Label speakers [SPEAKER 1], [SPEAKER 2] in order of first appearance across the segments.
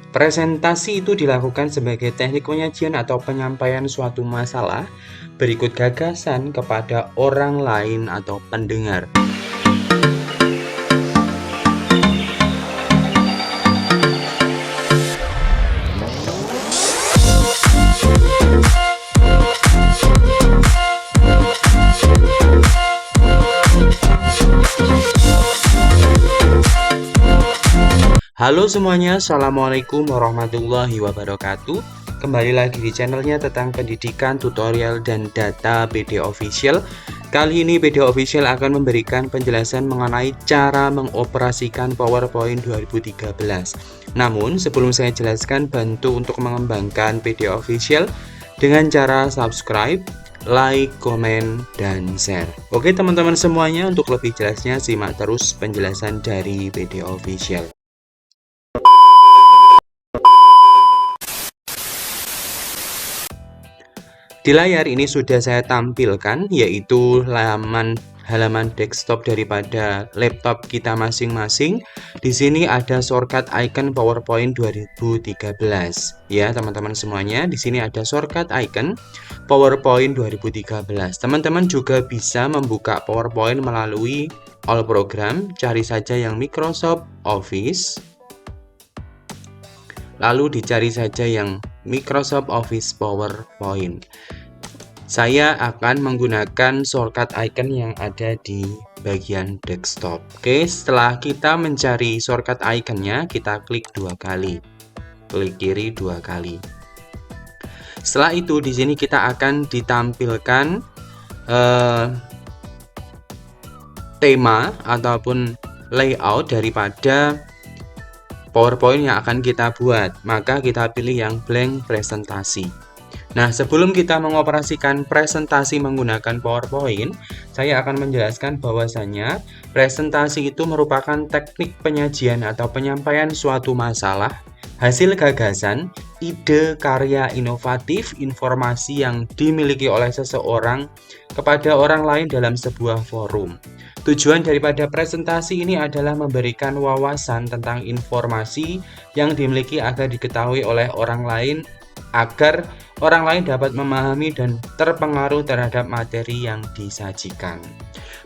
[SPEAKER 1] Presentasi itu dilakukan sebagai teknik penyajian atau penyampaian suatu masalah berikut gagasan kepada orang lain atau pendengar. Halo semuanya, Assalamualaikum warahmatullahi wabarakatuh. Kembali lagi di channelnya tentang pendidikan, tutorial, dan data BD Official. Kali ini BD Official akan memberikan penjelasan mengenai cara mengoperasikan PowerPoint 2013. Namun, sebelum saya jelaskan, bantu untuk mengembangkan BD Official dengan cara subscribe, like, komen, dan share. Oke teman-teman semuanya, untuk lebih jelasnya simak terus penjelasan dari BD Official. Di layar ini sudah saya tampilkan, yaitu halaman desktop daripada laptop kita masing-masing. Di sini ada shortcut icon PowerPoint 2013. Ya, teman-teman semuanya, di sini ada shortcut icon PowerPoint 2013. Teman-teman juga bisa membuka PowerPoint melalui all program, cari saja yang Microsoft Office. Lalu dicari saja yang Microsoft Office PowerPoint. Saya akan menggunakan shortcut icon yang ada di bagian desktop. Oke, setelah kita mencari shortcut iconnya, kita klik 2 kali. Klik kiri 2 kali. Setelah itu di sini kita akan ditampilkan tema ataupun layout daripada PowerPoint yang akan kita buat. Maka kita pilih yang blank presentasi. Nah, sebelum kita mengoperasikan presentasi menggunakan PowerPoint, saya akan menjelaskan bahwasanya presentasi itu merupakan teknik penyajian atau penyampaian suatu masalah, hasil gagasan, ide, karya inovatif, informasi yang dimiliki oleh seseorang kepada orang lain dalam sebuah forum. Tujuan daripada presentasi ini adalah memberikan wawasan tentang informasi yang dimiliki agar diketahui oleh orang lain, agar orang lain dapat memahami dan terpengaruh terhadap materi yang disajikan.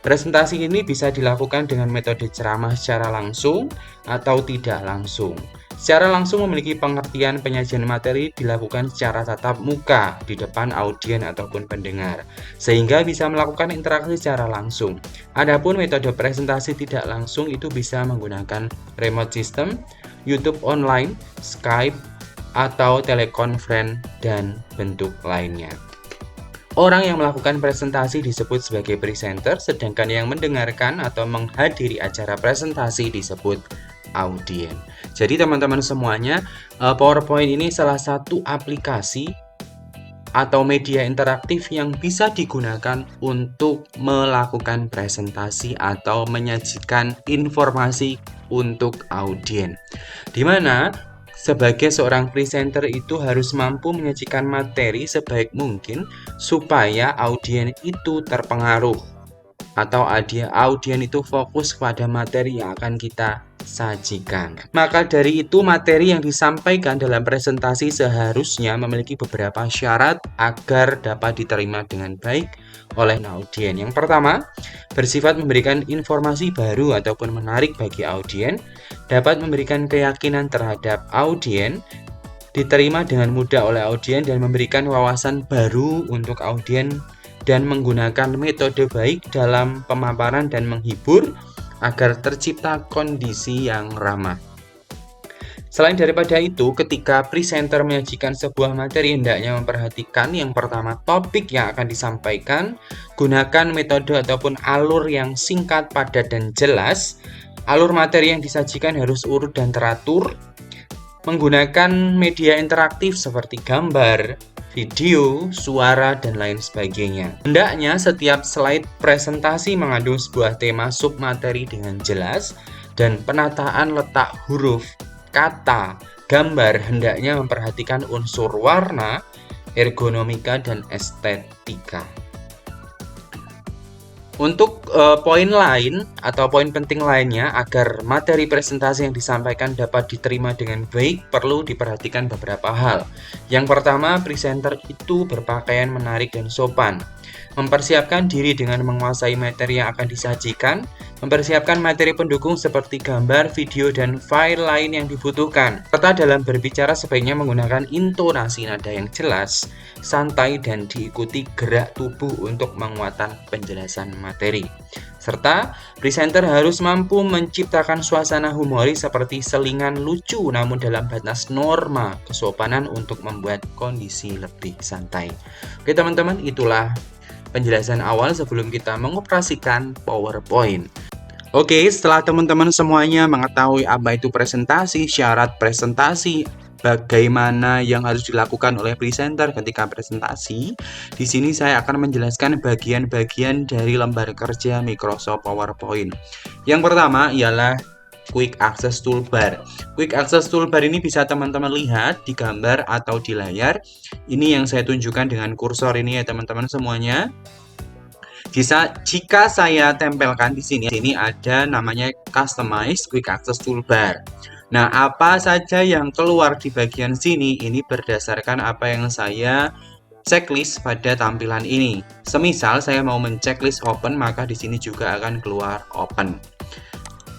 [SPEAKER 1] Presentasi ini bisa dilakukan dengan metode ceramah secara langsung atau tidak langsung. Secara langsung memiliki pengertian penyajian materi dilakukan secara tatap muka di depan audien ataupun pendengar, sehingga bisa melakukan interaksi secara langsung. Adapun metode presentasi tidak langsung itu bisa menggunakan remote system, YouTube online, Skype, atau telekonferensi dan bentuk lainnya. Orang yang melakukan presentasi disebut sebagai presenter, sedangkan yang mendengarkan atau menghadiri acara presentasi disebut audien. Jadi teman-teman semuanya, PowerPoint ini salah satu aplikasi atau media interaktif yang bisa digunakan untuk melakukan presentasi atau menyajikan informasi untuk audien. Dimana sebagai seorang presenter itu harus mampu menyajikan materi sebaik mungkin supaya audien itu terpengaruh atau audien itu fokus pada materi yang akan kita sajikan. Maka dari itu materi yang disampaikan dalam presentasi seharusnya memiliki beberapa syarat agar dapat diterima dengan baik oleh audien. Yang pertama, bersifat memberikan informasi baru ataupun menarik bagi audien, dapat memberikan keyakinan terhadap audien, diterima dengan mudah oleh audien dan memberikan wawasan baru untuk audien, dan menggunakan metode baik dalam pemaparan dan menghibur agar tercipta kondisi yang ramah. Selain daripada itu, ketika presenter menyajikan sebuah materi, hendaknya memperhatikan yang pertama topik yang akan disampaikan, gunakan metode ataupun alur yang singkat, padat, dan jelas. Alur materi yang disajikan harus urut dan teratur, menggunakan media interaktif seperti gambar, video, suara, dan lain sebagainya. Hendaknya setiap slide presentasi mengandung sebuah tema submateri dengan jelas, dan penataan letak huruf, kata, gambar hendaknya memperhatikan unsur warna, ergonomika, dan estetika. Untuk poin lain atau poin penting lainnya agar materi presentasi yang disampaikan dapat diterima dengan baik perlu diperhatikan beberapa hal. Yang pertama, presenter itu berpakaian menarik dan sopan. Mempersiapkan diri dengan menguasai materi yang akan disajikan, mempersiapkan materi pendukung seperti gambar, video, dan file lain yang dibutuhkan. Serta dalam berbicara sebaiknya menggunakan intonasi nada yang jelas, santai, dan diikuti gerak tubuh untuk menguatkan penjelasan materi. Serta, presenter harus mampu menciptakan suasana humoris seperti selingan lucu namun dalam batas norma kesopanan untuk membuat kondisi lebih santai. Oke teman-teman, itulah penjelasan awal sebelum kita mengoperasikan PowerPoint. Oke, setelah teman-teman semuanya mengetahui apa itu presentasi, syarat presentasi, bagaimana yang harus dilakukan oleh presenter ketika presentasi, di sini saya akan menjelaskan bagian-bagian dari lembar kerja Microsoft PowerPoint. Yang pertama ialah Quick Access Toolbar. Quick Access Toolbar ini bisa teman-teman lihat di gambar atau di layar. Ini yang saya tunjukkan dengan kursor ini ya teman-teman semuanya. Jika saya tempelkan di sini ada namanya Customize Quick Access Toolbar. Nah, apa saja yang keluar di bagian sini ini berdasarkan apa yang saya checklist pada tampilan ini. Semisal saya mau menceklis open, maka di sini juga akan keluar open.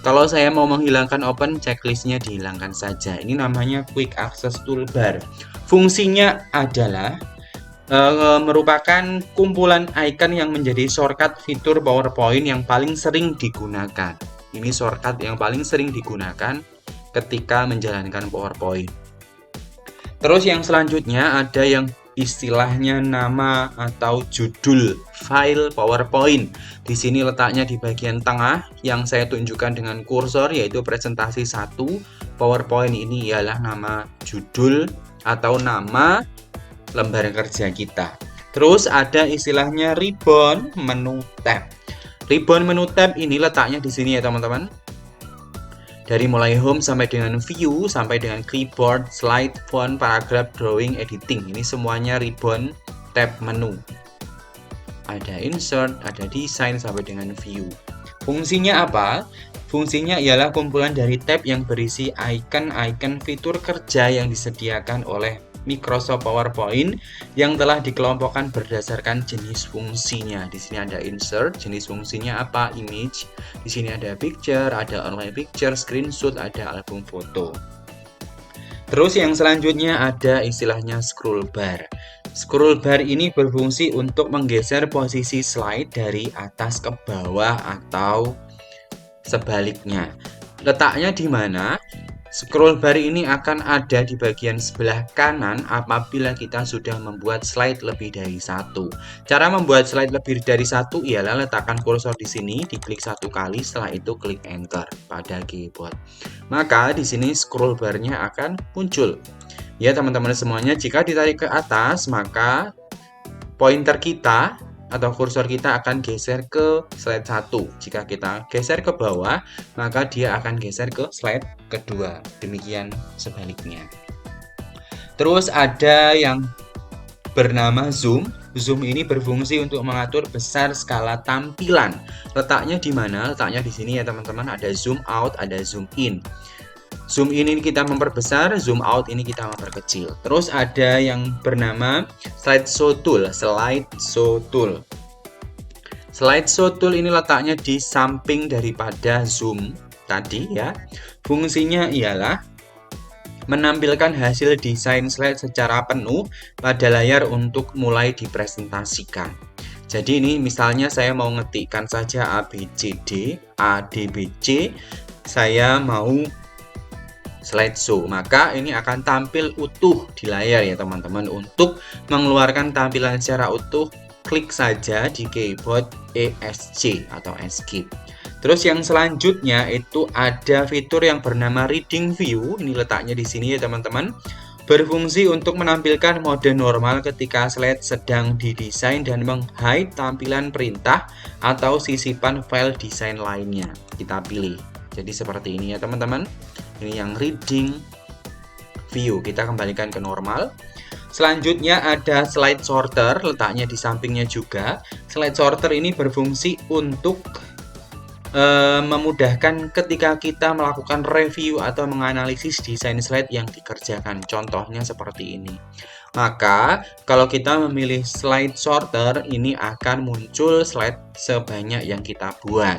[SPEAKER 1] Kalau saya mau menghilangkan open, checklistnya dihilangkan saja. Ini namanya Quick Access Toolbar. Fungsinya adalah merupakan kumpulan icon yang menjadi shortcut fitur PowerPoint yang paling sering digunakan. Ini shortcut yang paling sering digunakan ketika menjalankan PowerPoint. Terus yang selanjutnya ada yang istilahnya nama atau judul file PowerPoint. Di sini letaknya di bagian tengah yang saya tunjukkan dengan kursor yaitu presentasi 1. PowerPoint ini ialah nama judul atau nama lembar kerja kita. Terus ada istilahnya ribbon menu tab. Ribbon menu tab ini letaknya di sini ya teman-teman. Dari mulai home sampai dengan view, sampai dengan keyboard, slide, font, paragraph, drawing, editing. Ini semuanya ribbon tab menu. Ada insert, ada design, sampai dengan view. Fungsinya apa? Fungsinya ialah kumpulan dari tab yang berisi icon-icon fitur kerja yang disediakan oleh Microsoft PowerPoint yang telah dikelompokkan berdasarkan jenis fungsinya. Di sini ada insert, jenis fungsinya apa? Image. Di sini ada picture, ada online picture, screenshot, ada album foto. Terus yang selanjutnya ada istilahnya scroll bar. Scroll bar ini berfungsi untuk menggeser posisi slide dari atas ke bawah atau sebaliknya. Letaknya di mana? Scroll bar ini akan ada di bagian sebelah kanan apabila kita sudah membuat slide lebih dari satu. Cara membuat slide lebih dari satu ialah letakkan kursor di sini, diklik satu kali, setelah itu klik enter pada keyboard. Maka di sini scroll barnya akan muncul. Ya teman-teman semuanya, jika ditarik ke atas maka pointer kita atau kursor kita akan geser ke slide 1. Jika kita geser ke bawah, maka dia akan geser ke slide kedua. Demikian sebaliknya. Terus ada yang bernama zoom. Zoom ini berfungsi untuk mengatur besar skala tampilan. Letaknya di mana? Letaknya di sini ya teman-teman. Ada zoom out, ada zoom in. Zoom in ini kita memperbesar, zoom out ini kita memperkecil. Terus ada yang bernama slideshow tool. Slideshow tool. Slideshow tool ini letaknya di samping daripada zoom tadi ya. Fungsinya ialah menampilkan hasil desain slide secara penuh pada layar untuk mulai dipresentasikan. Jadi ini misalnya saya mau ngetikkan saja ABCD, ADBC, saya mau slideshow, maka ini akan tampil utuh di layar ya teman-teman. Untuk mengeluarkan tampilan secara utuh, klik saja di keyboard ESC atau escape. Terus yang selanjutnya itu ada fitur yang bernama reading view. Ini letaknya di sini ya teman-teman. Berfungsi untuk menampilkan mode normal ketika slide sedang didesain dan meng-hide tampilan perintah atau sisipan file desain lainnya. Kita pilih. Jadi seperti ini ya teman-teman. Ini yang reading view, kita kembalikan ke normal. Selanjutnya ada slide sorter, letaknya di sampingnya juga. Slide sorter ini berfungsi untuk memudahkan ketika kita melakukan review atau menganalisis desain slide yang dikerjakan. Contohnya seperti ini. Maka, kalau kita memilih slide sorter, ini akan muncul slide sebanyak yang kita buat.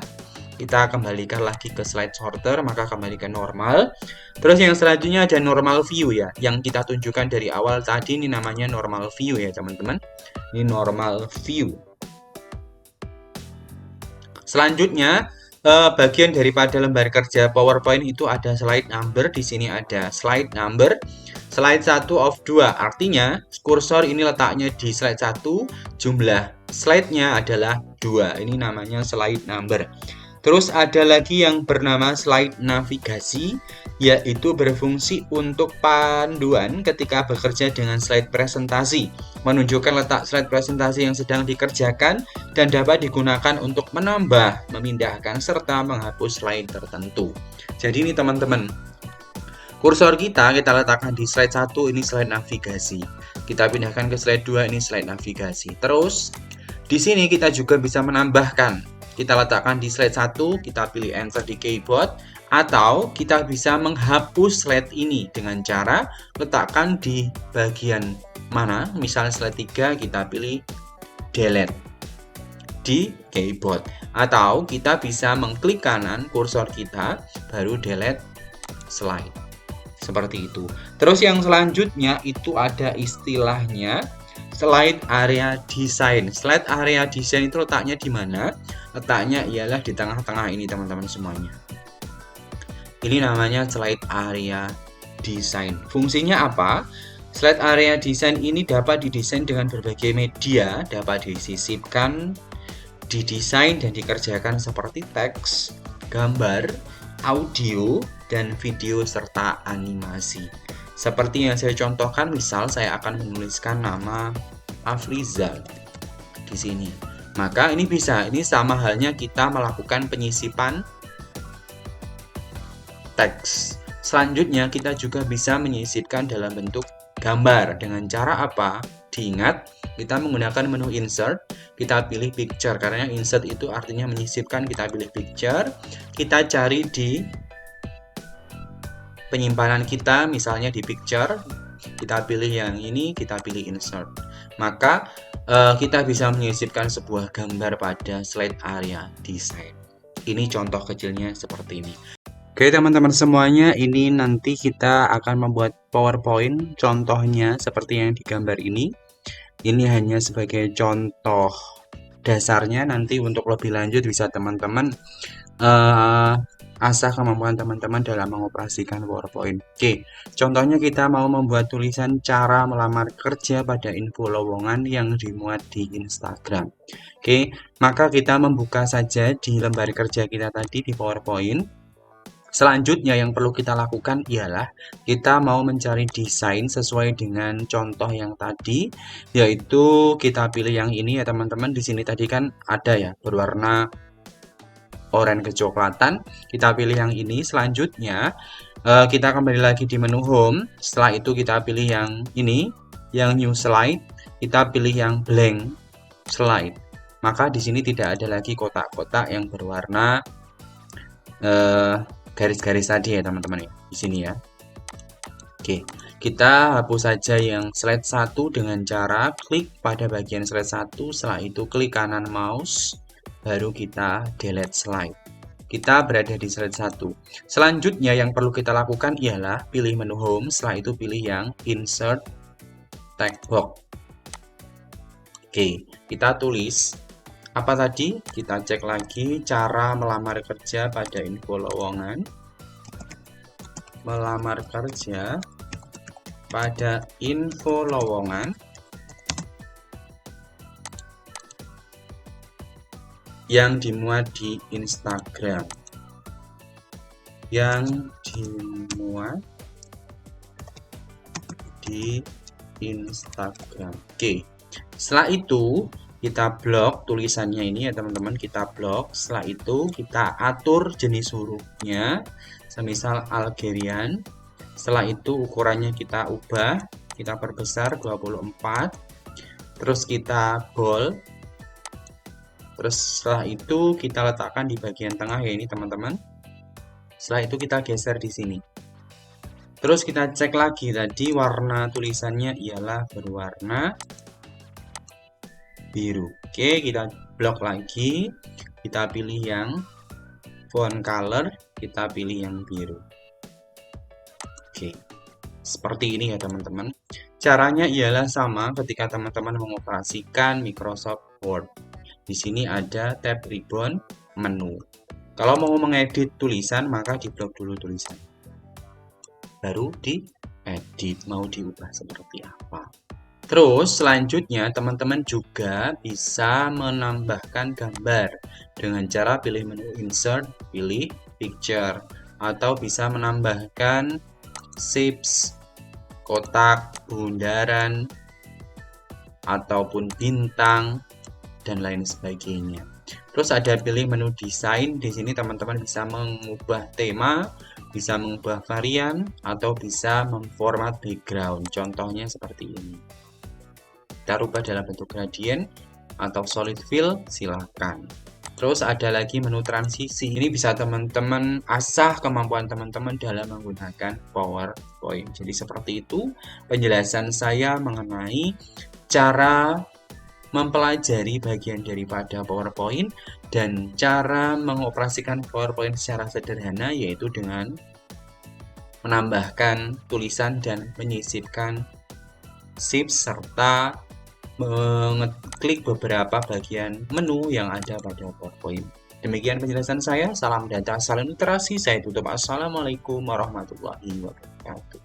[SPEAKER 1] Kita kembalikan lagi ke slide sorter, maka kembali ke normal. Terus yang selanjutnya ada normal view ya, yang kita tunjukkan dari awal tadi, ini namanya normal view ya teman-teman. Ini normal view. Selanjutnya, bagian daripada lembar kerja PowerPoint itu ada slide number. Di sini ada slide number. Slide 1 of 2, artinya kursor ini letaknya di slide 1, jumlah slide-nya adalah 2. Ini namanya slide number. Terus ada lagi yang bernama slide navigasi, yaitu berfungsi untuk panduan ketika bekerja dengan slide presentasi, menunjukkan letak slide presentasi yang sedang dikerjakan dan dapat digunakan untuk menambah, memindahkan, serta menghapus slide tertentu. Jadi ini teman-teman, kursor kita letakkan di slide 1, ini slide navigasi. Kita pindahkan ke slide 2, ini slide navigasi. Terus di sini kita juga bisa menambahkan. Kita letakkan di slide 1, kita pilih enter di keyboard, atau kita bisa menghapus slide ini dengan cara letakkan di bagian mana. Misal slide 3, kita pilih delete di keyboard, atau kita bisa mengklik kanan kursor kita baru delete slide. Seperti itu. Terus yang selanjutnya itu ada istilahnya slide area design. Slide area design itu letaknya di mana? Letaknya ialah di tengah-tengah ini teman-teman semuanya. Ini namanya slide area design. Fungsinya apa? Slide area design ini dapat didesain dengan berbagai media, dapat disisipkan, didesain dan dikerjakan seperti teks, gambar, audio, dan video serta animasi. Seperti yang saya contohkan, misal saya akan menuliskan nama Afrizal di sini. Maka ini bisa, ini sama halnya kita melakukan penyisipan teks. Selanjutnya kita juga bisa menyisipkan dalam bentuk gambar. Dengan cara apa? Diingat, kita menggunakan menu insert, kita pilih picture, karena insert itu artinya menyisipkan. Kita pilih picture, kita cari di penyimpanan kita, misalnya di picture, kita pilih yang ini, kita pilih insert. Maka kita bisa menyisipkan sebuah gambar pada slide area design. Ini contoh kecilnya seperti ini. Oke teman-teman semuanya, ini nanti kita akan membuat PowerPoint contohnya seperti yang digambar ini. Ini hanya sebagai contoh dasarnya, nanti untuk lebih lanjut bisa teman-teman asah kemampuan teman-teman dalam mengoperasikan PowerPoint. Oke, contohnya kita mau membuat tulisan cara melamar kerja pada info lowongan yang dimuat di Instagram. Oke, maka kita membuka saja di lembar kerja kita tadi di PowerPoint. Selanjutnya yang perlu kita lakukan ialah kita mau mencari desain sesuai dengan contoh yang tadi, yaitu kita pilih yang ini ya teman-teman. Di sini tadi kan ada ya berwarna oranye kecoklatan, kita pilih yang ini. Selanjutnya kita kembali lagi di menu home. Setelah itu kita pilih yang ini, yang new slide, kita pilih yang blank slide. Maka di sini tidak ada lagi kotak-kotak yang berwarna garis-garis tadi ya teman-teman ya, di sini ya. Oke, kita hapus saja yang slide 1 dengan cara klik pada bagian slide 1, setelah itu klik kanan mouse, baru kita delete slide. Kita berada di slide 1. Selanjutnya yang perlu kita lakukan ialah pilih menu home, setelah itu pilih yang insert text box. Oke, kita tulis apa tadi? Kita cek lagi cara melamar kerja pada info lowongan. Melamar kerja pada info lowongan yang dimuat di Instagram. Yang dimuat di Instagram. Oke. Setelah itu kita blok tulisannya ini ya teman-teman, kita blok. Setelah itu kita atur jenis hurufnya, semisal Algerian. Setelah itu ukurannya kita ubah, kita perbesar 24. Terus kita bold. Terus setelah itu kita letakkan di bagian tengah ya ini teman-teman. Setelah itu kita geser di sini. Terus kita cek lagi tadi warna tulisannya ialah berwarna biru. Oke, kita blok lagi. Kita pilih yang font color, kita pilih yang biru. Oke. Seperti ini ya teman-teman. Caranya ialah sama ketika teman-teman mengoperasikan Microsoft Word. Di sini ada tab ribbon menu. Kalau mau mengedit tulisan maka diblok dulu tulisan. Baru diedit mau diubah seperti apa. Terus selanjutnya teman-teman juga bisa menambahkan gambar dengan cara pilih menu insert, pilih picture, atau bisa menambahkan shapes, kotak, bundaran, ataupun bintang, dan lain sebagainya. Terus ada pilih menu desain. Di sini teman-teman bisa mengubah tema, bisa mengubah varian, atau bisa memformat background. Contohnya seperti ini. Kita rubah dalam bentuk gradient atau solid fill, silakan. Terus ada lagi menu transisi. Ini bisa teman-teman asah kemampuan teman-teman dalam menggunakan PowerPoint. Jadi seperti itu penjelasan saya mengenai cara mempelajari bagian daripada PowerPoint dan cara mengoperasikan PowerPoint secara sederhana, yaitu dengan menambahkan tulisan dan menyisipkan shapes serta mengeklik beberapa bagian menu yang ada pada PowerPoint. Demikian penjelasan saya. Salam data, salam literasi. Saya tutup. Assalamualaikum warahmatullahi wabarakatuh.